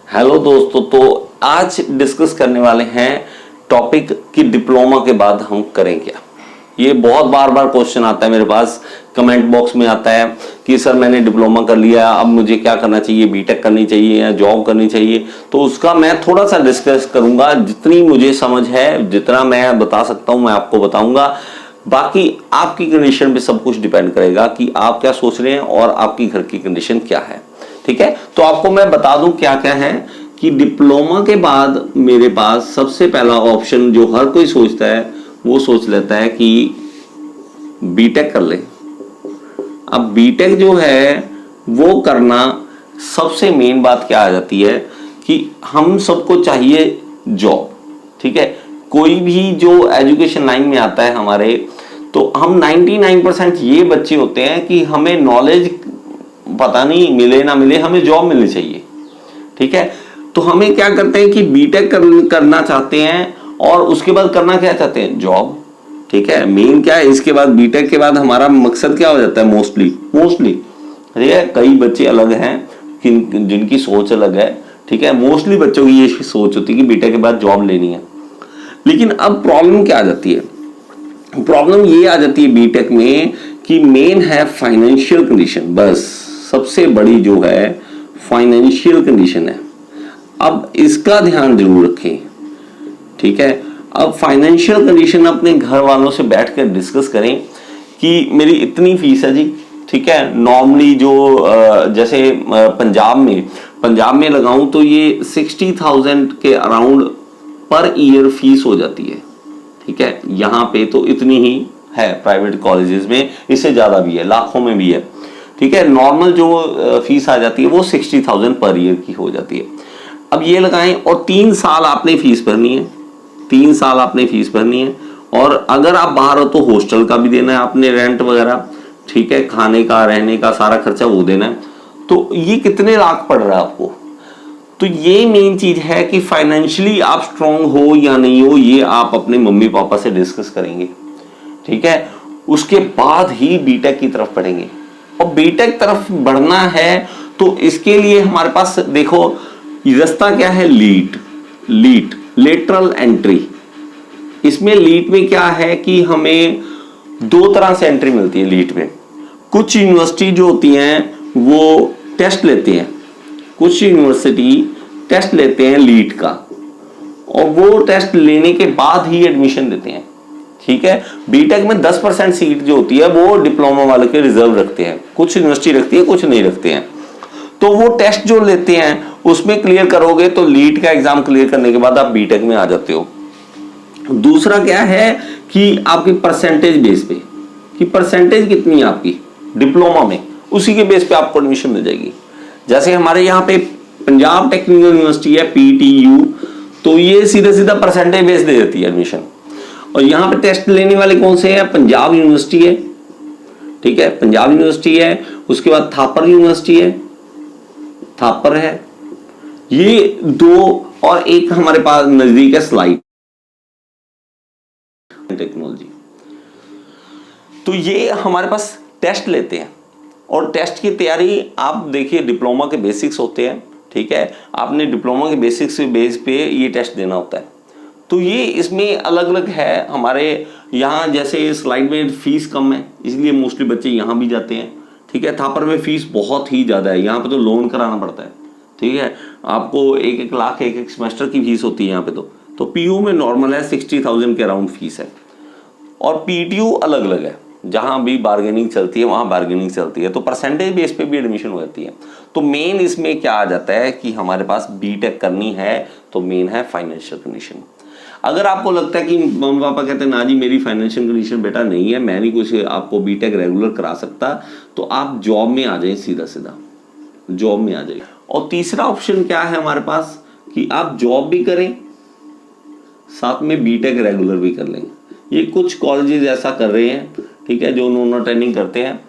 Hello दोस्तों, तो आज डिस्कस करने वाले हैं टॉपिक कि डिप्लोमा के बाद हम करें क्या। ये बहुत बार बार क्वेश्चन आता है मेरे पास, कमेंट बॉक्स में आता है कि सर मैंने डिप्लोमा कर लिया, अब मुझे क्या करना चाहिए, बीटेक करनी चाहिए या जॉब करनी चाहिए। तो उसका मैं थोड़ा सा डिस्कस करूंगा, जितनी मुझे समझ है, जितना मैं बता सकता हूं मैं आपको बताऊंगा। बाकी आपकी कंडीशन पे सब कुछ डिपेंड करेगा कि आप क्या सोच रहे हैं और आपकी घर की कंडीशन क्या है। ठीक है, तो आपको मैं बता दूं क्या क्या है कि डिप्लोमा के बाद मेरे पास सबसे पहला ऑप्शन जो हर कोई सोचता है वो सोच लेता है कि बीटेक कर ले। अब बीटेक जो है वो करना, सबसे मेन बात क्या आ जाती है कि हम सबको चाहिए जॉब। ठीक है, कोई भी जो एजुकेशन लाइन में आता है हमारे, तो हम 99% ये बच्चे होते हैं कि हमें नॉलेज पता नहीं मिले ना मिले, हमें जॉब मिलनी चाहिए। ठीक है, तो हमें क्या करते हैं कि बीटेक करना चाहते हैं और उसके बाद करना क्या चाहते हैं, जॉब। ठीक है, मेन क्या है, इसके बाद बीटेक के बाद हमारा मकसद क्या हो जाता है, मोस्टली ठीक है, कई बच्चे अलग हैं जिनकी सोच अलग है। ठीक है, मोस्टली बच्चों की ये सोच होती है कि बीटेक के बाद जॉब लेनी है। लेकिन अब प्रॉब्लम क्या आ जाती है, प्रॉब्लम ये आ जाती है बीटेक में कि मेन है फाइनेंशियल कंडीशन। बस सबसे बड़ी जो है फाइनेंशियल कंडीशन है। अब इसका ध्यान जरूर रखें। ठीक है, अब फाइनेंशियल कंडीशन अपने घर वालों से बैठ कर डिस्कस करें कि मेरी इतनी फीस है जी। ठीक है, नॉर्मली जो जैसे पंजाब में लगाऊं तो ये 60,000 के अराउंड पर ईयर फीस हो जाती है। ठीक है, यहाँ पे तो इतनी ही है, प्राइवेट कॉलेजेस में इससे ज्यादा भी है, लाखों में भी है। ठीक है, नॉर्मल जो फीस आ जाती है वो 60,000 पर ईयर की हो जाती है। अब ये लगाएं, और 3 साल आपने फीस भरनी है, 3 साल आपने फीस भरनी है। और अगर आप बाहर हो तो हॉस्टल का भी देना है आपने, रेंट वगैरह। ठीक है, खाने का रहने का सारा खर्चा वो देना है। तो ये कितने लाख पड़ रहा है आपको। तो ये मेन चीज है कि फाइनेंशियली आप स्ट्रांग हो या नहीं हो, ये आप अपने मम्मी पापा से डिस्कस करेंगे। ठीक है, उसके बाद ही बीटेक की तरफ बढ़ेंगे। और बीटेक तरफ बढ़ना है तो इसके लिए हमारे पास देखो रास्ता क्या है, लेटरल एंट्री। इसमें लीट में क्या है कि हमें 2 तरह से एंट्री मिलती है लीट में। कुछ यूनिवर्सिटी जो होती हैं वो टेस्ट लेते हैं, कुछ यूनिवर्सिटी टेस्ट लेते हैं लीट का, और वो टेस्ट लेने के बाद ही एडमिशन देते हैं। ठीक है, बीटेक में 10% सीट जो होती है वो डिप्लोमा वाले के रिजर्व रखते हैं, कुछ यूनिवर्सिटी रखती है, कुछ नहीं रखते हैं। तो वो टेस्ट जो लेते हैं उसमें क्लियर करोगे तो लीट का एग्जाम क्लियर करने के बाद आप बीटेक में आ जाते हो। दूसरा क्या है कि आपकी परसेंटेज बेस पे, कि परसेंटेज कितनी है आपकी डिप्लोमा में, उसी के बेस पे आपको एडमिशन मिल जाएगी। जैसे हमारे यहाँ पे पंजाब टेक्निकल यूनिवर्सिटी है, PTU, तो ये सीधा सीधा परसेंटेज बेस दे देती है एडमिशन। और यहाँ पे टेस्ट लेने वाले कौन से हैं, पंजाब यूनिवर्सिटी है। ठीक है, पंजाब यूनिवर्सिटी है, उसके बाद थापर यूनिवर्सिटी है, थापर है, ये 2, और एक हमारे पास नजदीक है स्लाइड टेक्नोलॉजी। तो ये हमारे पास टेस्ट लेते हैं, और टेस्ट की तैयारी आप देखिए, डिप्लोमा के बेसिक्स होते हैं। ठीक है, आपने डिप्लोमा के बेसिक्स के बेस पे ये टेस्ट देना होता है। तो ये इसमें अलग अलग है। हमारे यहाँ जैसे स्लाइड में फीस कम है, इसलिए मोस्टली बच्चे यहाँ भी जाते हैं। ठीक है, थापर में फीस बहुत ही ज़्यादा है, यहाँ पे तो लोन कराना पड़ता है। ठीक है, आपको 1-1 लाख एक सेमेस्टर की फीस होती है यहाँ पे। तो PU में नॉर्मल है, 60,000 के अराउंड फीस है। और PTU अलग अलग है, जहाँ भी बार्गेनिंग चलती है वहाँ बार्गेनिंग चलती है, तो परसेंटेज बेस पे भी एडमिशन हो जाती है। तो मेन इसमें क्या आ जाता है कि हमारे पास बीटेक करनी है तो मेन है फाइनेंशियल कंडीशन। अगर आपको लगता है कि मम्मी पापा कहते हैं ना जी मेरी फाइनेंशियल कंडीशन बेटा नहीं है, मैं नहीं कुछ आपको बीटेक रेगुलर करा सकता, तो आप जॉब में आ जाए, सीधा सीधा जॉब में आ जाए। और तीसरा ऑप्शन क्या है हमारे पास कि आप जॉब भी करें साथ में बीटेक रेगुलर भी कर लें। ये कुछ कॉलेजेस ऐसा कर रहे हैं। ठीक है, जो उन्होंने ट्रेनिंग करते हैं,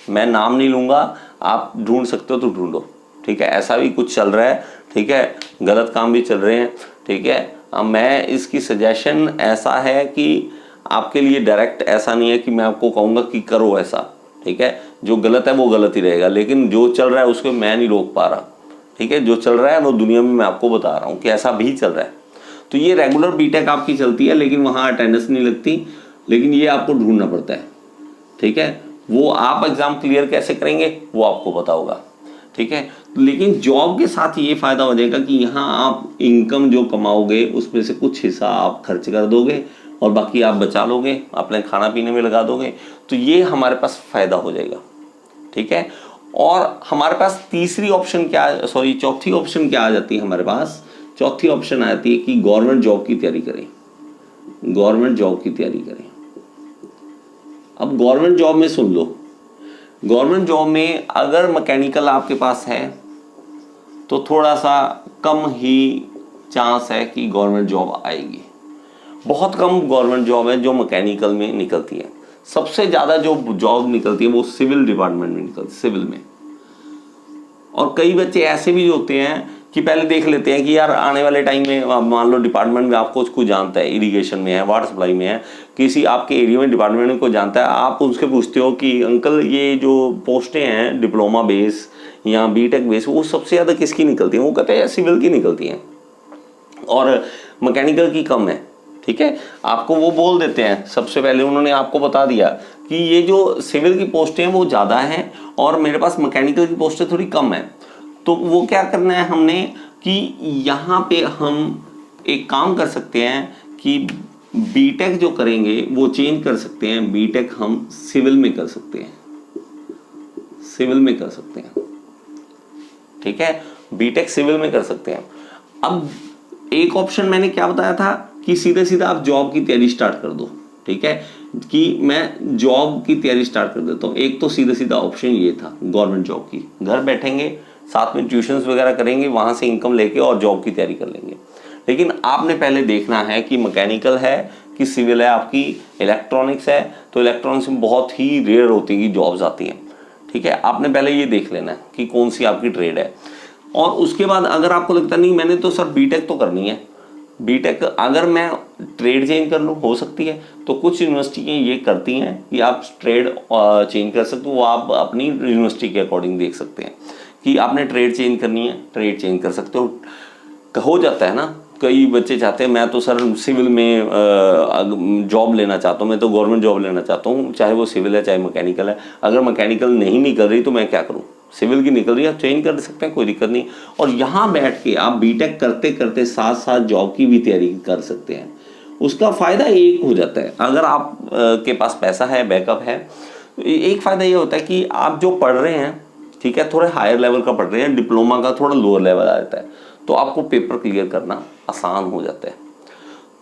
मैं नाम नहीं लूंगा, आप ढूंढ सकते हो तो ढूंढो। ठीक है, ऐसा भी कुछ चल रहा है। ठीक है, गलत काम भी चल रहे हैं। ठीक है, मैं इसकी सजेशन ऐसा है कि आपके लिए डायरेक्ट ऐसा नहीं है कि मैं आपको कहूँगा कि करो ऐसा। ठीक है, जो गलत है वो गलत ही रहेगा, लेकिन जो चल रहा है उसको मैं नहीं रोक पा रहा। ठीक है, जो चल रहा है वो दुनिया में मैं आपको बता रहा हूँ कि ऐसा भी चल रहा है। तो ये रेगुलर बीटेक आपकी चलती है, लेकिन वहाँ अटेंडेंस नहीं लगती, लेकिन ये आपको ढूंढना पड़ता है। ठीक है, वो आप एग्जाम क्लियर कैसे करेंगे वो आपको पता होगा। ठीक है, लेकिन जॉब के साथ ये फायदा हो जाएगा कि यहाँ आप इनकम जो कमाओगे उसमें से कुछ हिस्सा आप खर्च कर दोगे और बाकी आप बचा लोगे, अपने खाना पीने में लगा दोगे। तो ये हमारे पास फायदा हो जाएगा। ठीक है, और हमारे पास तीसरी ऑप्शन क्या, सॉरी चौथी ऑप्शन क्या आ जाती है हमारे पास? चौथी ऑप्शन आ जाती है कि गवर्नमेंट जॉब की तैयारी करें। गवर्नमेंट जॉब की तैयारी करें। अब गवर्नमेंट जॉब में सुन लो, गवर्नमेंट जॉब में अगर मैकेनिकल आपके पास है तो थोड़ा सा कम ही चांस है कि गवर्नमेंट जॉब आएगी। बहुत कम गवर्नमेंट जॉब है जो मैकेनिकल में निकलती है। सबसे ज़्यादा जो जॉब निकलती है वो सिविल डिपार्टमेंट में निकलती है, सिविल में। और कई बच्चे ऐसे भी होते हैं कि पहले देख लेते हैं कि यार आने वाले टाइम में मान लो डिपार्टमेंट में आपको कुछ जानता है, इरिगेशन में है, वाटर सप्लाई में है, किसी आपके एरिया में डिपार्टमेंट में कोई जानता है, आप उसके पूछते हो कि अंकल ये जो पोस्टें हैं डिप्लोमा बेस या बीटेक बेस वो सबसे ज़्यादा किसकी निकलती हैं? वो कहते हैं सिविल की निकलती हैं और मैकेनिकल की कम है। ठीक है, आपको वो बोल देते हैं, सबसे पहले उन्होंने आपको बता दिया कि ये जो सिविल की पोस्टें हैं वो ज़्यादा हैं और मेरे पास मैकेनिकल की पोस्टें थोड़ी कम है। तो वो क्या करना है हमने कि यहाँ पे हम एक काम कर सकते हैं कि बीटेक जो करेंगे वो चेंज कर सकते हैं, बीटेक हम सिविल में कर सकते हैं, सिविल में कर सकते हैं। ठीक है, बीटेक सिविल में कर सकते हैं। अब एक ऑप्शन मैंने क्या बताया था कि सीधे सीधा आप जॉब की तैयारी स्टार्ट कर दो। ठीक है, कि मैं जॉब की तैयारी स्टार्ट कर देता हूँ। एक तो सीधा सीधा ऑप्शन ये था गवर्नमेंट जॉब की, घर बैठेंगे, साथ में ट्यूशन्स वगैरह करेंगे, वहाँ से इनकम लेके और जॉब की तैयारी कर लेंगे। लेकिन आपने पहले देखना है कि मैकेनिकल है कि सिविल है, आपकी इलेक्ट्रॉनिक्स है, तो इलेक्ट्रॉनिक्स में बहुत ही रेयर होती है कि जॉब्स आती हैं। ठीक है, आपने पहले ये देख लेना है कि कौन सी आपकी ट्रेड है। और उसके बाद अगर आपको लगता नहीं मैंने तो सर बीटेक तो करनी है, बीटेक अगर मैं ट्रेड चेंज कर लूँ हो सकती है, तो कुछ यूनिवर्सिटियाँ ये करती हैं कि आप ट्रेड चेंज कर सकते हो। वो आप अपनी यूनिवर्सिटी के अकॉर्डिंग देख सकते हैं कि आपने ट्रेड चेंज करनी है, ट्रेड चेंज कर सकते हो। हो जाता है ना, कई बच्चे चाहते हैं मैं तो सर सिविल में जॉब लेना चाहता हूँ, मैं तो गवर्नमेंट जॉब लेना चाहता हूँ, चाहे वो सिविल है चाहे मैकेनिकल है। अगर मैकेनिकल नहीं निकल रही तो मैं क्या करूँ, सिविल की निकल रही है, आप चेंज कर सकते हैं, कोई दिक्कत नहीं। और यहाँ बैठ के आप बीटेक करते करते साथ साथ जॉब की भी तैयारी कर सकते हैं। उसका फ़ायदा एक हो जाता है, अगर आप के पास पैसा है, बैकअप है, एक फ़ायदा ये होता है कि आप जो पढ़ रहे हैं, ठीक है, थोड़े हायर लेवल का पढ़ रहे हैं, डिप्लोमा का थोड़ा लोअर लेवल आ जाता है, तो आपको पेपर क्लियर करना आसान हो जाता है।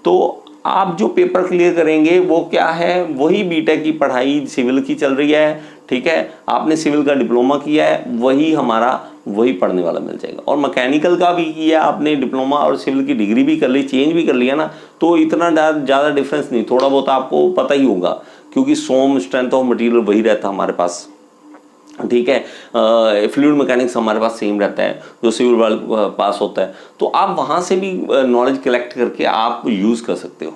तो आप जो पेपर क्लियर करेंगे वो क्या है, वही बीटेक की पढ़ाई सिविल की चल रही है। ठीक है, आपने सिविल का डिप्लोमा किया है, वही हमारा वही पढ़ने वाला मिल जाएगा। और मैकेनिकल का भी किया आपने डिप्लोमा और सिविल की डिग्री भी कर ली, चेंज भी कर लिया ना, तो इतना ज़्यादा डिफरेंस नहीं, थोड़ा बहुत आपको पता ही होगा, क्योंकि सोम स्ट्रेंथ ऑफ मटेरियल वही रहता हमारे पास। ठीक है, फ्लूइड मैकेनिक्स हमारे पास सेम रहता है जो सिविल वाले पास होता है, तो आप वहाँ से भी नॉलेज कलेक्ट करके आप यूज़ कर सकते हो।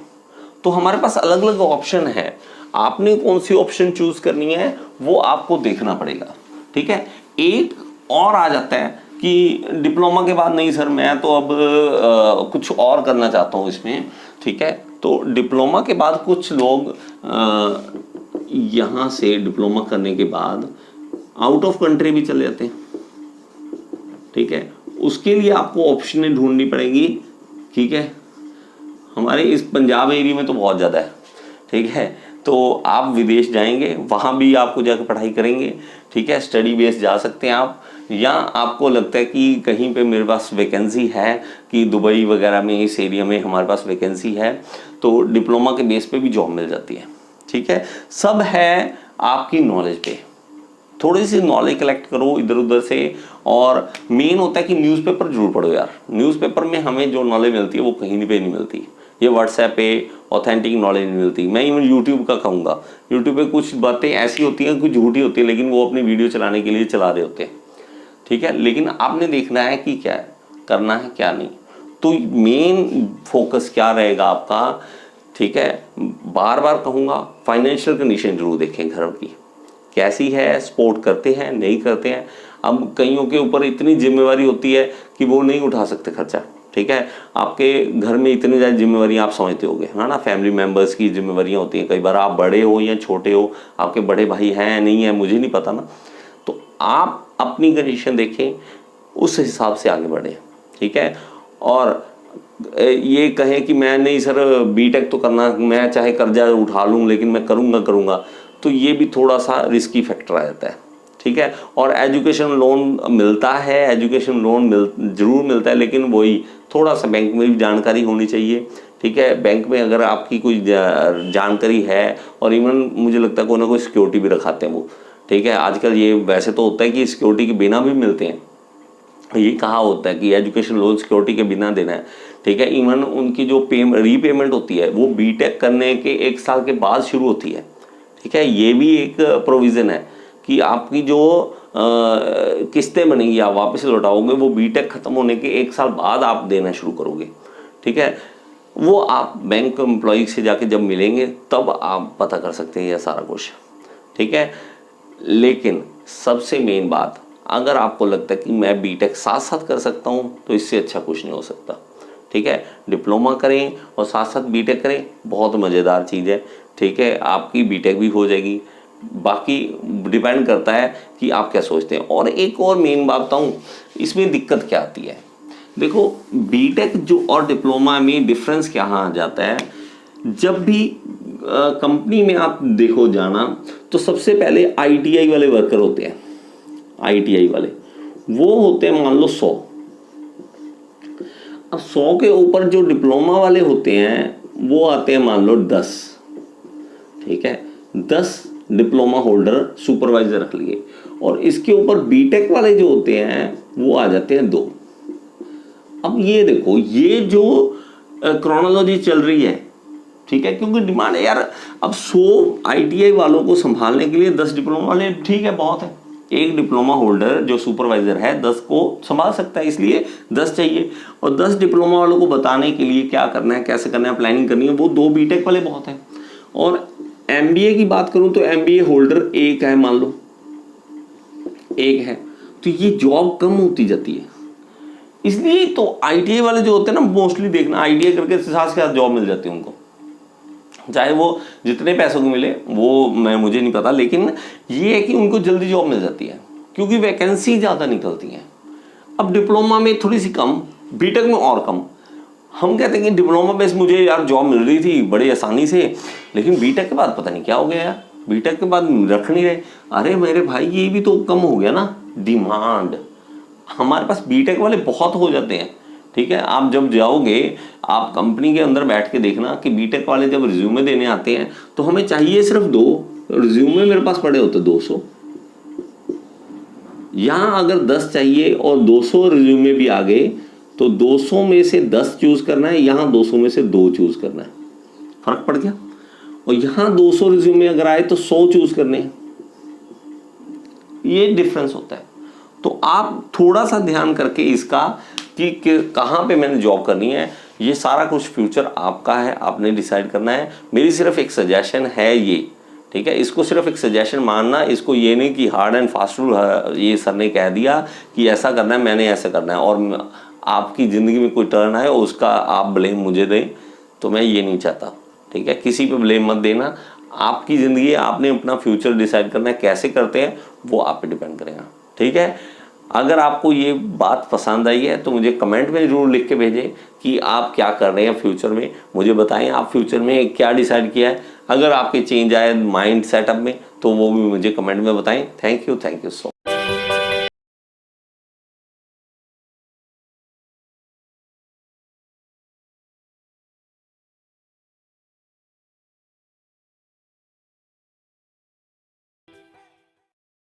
तो हमारे पास अलग अलग ऑप्शन है, आपने कौन सी ऑप्शन चूज़ करनी है वो आपको देखना पड़ेगा। ठीक है, एक और आ जाता है कि डिप्लोमा के बाद नहीं सर मैं तो अब कुछ और करना चाहता हूँ इसमें। ठीक है, तो डिप्लोमा के बाद कुछ लोग यहाँ से डिप्लोमा करने के बाद आउट ऑफ कंट्री भी चले जाते हैं। ठीक है, उसके लिए आपको ऑप्शनें ढूंढनी पड़ेगी। ठीक है, हमारे इस पंजाब एरिया में तो बहुत ज़्यादा है। ठीक है, तो आप विदेश जाएंगे, वहाँ भी आपको जाकर पढ़ाई करेंगे। ठीक है, स्टडी बेस जा सकते हैं आप, या आपको लगता है कि कहीं पे मेरे पास वैकेंसी है कि दुबई वगैरह में इस एरिया में हमारे पास वैकेंसी है, तो डिप्लोमा के बेस पे भी जॉब मिल जाती है। ठीक है, सब है आपकी नॉलेज पे, थोड़ी सी नॉलेज कलेक्ट करो इधर उधर से। और मेन होता है कि न्यूज़पेपर जरूर पढ़ो यार, न्यूज़पेपर में हमें जो नॉलेज मिलती है वो कहीं पे नहीं मिलती, ये व्हाट्सएप पे ऑथेंटिक नॉलेज नहीं मिलती। मैं इवन यूट्यूब का कहूँगा, यूट्यूब पे कुछ बातें ऐसी होती हैं कुछ झूठी होती है, लेकिन वो अपनी वीडियो चलाने के लिए चला रहे होते हैं। ठीक है, लेकिन आपने देखना है कि क्या करना है क्या नहीं, तो मेन फोकस क्या रहेगा आपका। ठीक है, बार बार कहूँगा फाइनेंशियल कंडीशन जरूर देखें घर की कैसी है, सपोर्ट करते हैं नहीं करते हैं। अब कईयों के ऊपर इतनी जिम्मेवारी होती है कि वो नहीं उठा सकते खर्चा, ठीक है। आपके घर में इतनी ज़्यादा जिम्मेवारी आप समझते होगे, है ना, फैमिली मेंबर्स की जिम्मेवारियाँ होती हैं। कई बार आप बड़े हो या छोटे हो, आपके बड़े भाई हैं नहीं है मुझे नहीं पता ना, तो आप अपनी कंडीशन देखें, उस हिसाब से आगे बढ़ें, ठीक है। और ये कहें कि मैं नहीं सर बीटेक तो करना, मैं चाहे कर्जा उठा लूँ लेकिन मैं करूँगा, तो ये भी थोड़ा सा रिस्की फैक्टर आ जाता है, ठीक है। और एजुकेशन लोन मिलता है, एजुकेशन लोन जरूर मिलता है, लेकिन वही थोड़ा सा बैंक में भी जानकारी होनी चाहिए, ठीक है। बैंक में अगर आपकी कोई जानकारी है, और इवन मुझे लगता है कोई ना कोई सिक्योरिटी भी रखाते हैं वो, ठीक है। आजकल ये वैसे तो होता है कि सिक्योरिटी के बिना भी मिलते हैं, ये कहा होता है कि एजुकेशन लोन सिक्योरिटी के बिना देना है, ठीक है। इवन उनकी जो रीपेमेंट होती है वो बीटेक करने के 1 साल के बाद शुरू होती है, ठीक है। ये भी एक प्रोविज़न है कि आपकी जो किस्तें बनेंगी आप वापस लौटाओगे, वो बीटेक ख़त्म होने के 1 साल बाद आप देना शुरू करोगे, ठीक है। वो आप बैंक एम्प्लॉय से जाके जब मिलेंगे तब आप पता कर सकते हैं यह सारा कुछ, ठीक है। लेकिन सबसे मेन बात, अगर आपको लगता है कि मैं बीटेक साथ साथ कर सकता हूँ, तो इससे अच्छा कुछ नहीं हो सकता, ठीक है। डिप्लोमा करें और साथ साथ बीटेक करें, बहुत मज़ेदार चीज़ है, ठीक है। आपकी बीटेक भी हो जाएगी, बाकी डिपेंड करता है कि आप क्या सोचते हैं। और एक और मेन बात बताऊँ, इसमें दिक्कत क्या आती है, देखो बीटेक जो और डिप्लोमा में डिफरेंस क्या आ जाता है, जब भी कंपनी में आप देखो जाना, तो सबसे पहले आईटीआई वाले वर्कर होते हैं, आईटीआई वाले वो होते हैं मान लो 100। अब 100 के ऊपर जो डिप्लोमा वाले होते हैं वो आते हैं मान लो 10, ठीक है। 10 डिप्लोमा होल्डर सुपरवाइजर रख लिए, और इसके ऊपर बीटेक वाले जो होते हैं वो आ जाते हैं 2। अब ये देखो, ये जो क्रोनोलॉजी चल रही है, ठीक है, क्योंकि डिमांड है यार। अब 100 आईटीआई वालों को संभालने के लिए 10 डिप्लोमा वाले, ठीक है, बहुत है। एक डिप्लोमा होल्डर जो सुपरवाइजर है 10 को संभाल सकता है, इसलिए 10 चाहिए। और 10 डिप्लोमा वालों को बताने के लिए क्या करना है, कैसे करना है, प्लानिंग करनी है, वो 2 बीटेक वाले बहुत हैं। और एमबीए की बात करूं तो एमबीए होल्डर 1 है, मान लो 1 है, तो ये जॉब कम होती जाती है। इसलिए तो आईटीआई वाले जो होते हैं ना, मोस्टली देखना आईटीआई करके साथ के साथ जॉब मिल जाती है उनको, चाहे वो जितने पैसों को मिले वो मुझे नहीं पता, लेकिन ये है कि उनको जल्दी जॉब मिल जाती है क्योंकि वैकेंसी ज़्यादा निकलती हैं। अब डिप्लोमा में थोड़ी सी कम, बीटेक में और कम। हम कहते हैं कि डिप्लोमा बेस मुझे यार जॉब मिल रही थी बड़ी आसानी से, लेकिन बीटेक के बाद पता नहीं क्या हो गया यार, बीटेक के बाद रख नहीं रहे। अरे मेरे भाई ये भी तो कम हो गया ना डिमांड। हमारे पास बीटेक वाले बहुत हो जाते हैं, ठीक है। आप जब जाओगे, आप कंपनी के अंदर बैठ के देखना कि बीटेक वाले जब रिज्यूमे देने आते हैं तो हमें चाहिए सिर्फ 2 रिज्यूमे, मेरे पास पड़े होते 200। यहाँ अगर 10 चाहिए और 200 रिज्यूमे भी आ गए तो 200 में से 10 चूज करना है, यहाँ 200 में से 2 चूज करना है, फर्क पड़ गया। और यहाँ 200 रिज्यूमे अगर आए तो 100 चूज करने हैं, ये डिफरेंस होता है। तो आप थोड़ा सा ध्यान करके इसका कि कहाँ पे मैंने जॉब करनी है, ये सारा कुछ फ्यूचर आपका है, आपने डिसाइड करना है। मेरी सिर्फ एक सजेशन है ये, ठीक है। इसको सिर्फ एक सजेशन मानना, इसको ये नहीं कि हार्ड एंड फास्ट रूल ये सर ने कह दिया कि ऐसा करना है, मैंने ऐसा करना है, और आपकी ज़िंदगी में कोई टर्न है उसका आप ब्लेम मुझे दें, तो मैं ये नहीं चाहता, ठीक है। किसी पे ब्लेम मत देना, आपकी ज़िंदगी, आपने अपना फ्यूचर डिसाइड करना है, कैसे करते हैं वो आप पे डिपेंड करेगा, ठीक है। अगर आपको ये बात पसंद आई है तो मुझे कमेंट में ज़रूर लिख के भेजें कि आप क्या कर रहे हैं फ्यूचर में, मुझे बताएं आप फ्यूचर में क्या डिसाइड किया है। अगर आपके चेंज आए माइंड सेटअप में तो वो भी मुझे कमेंट में बताएं। Thank you so much.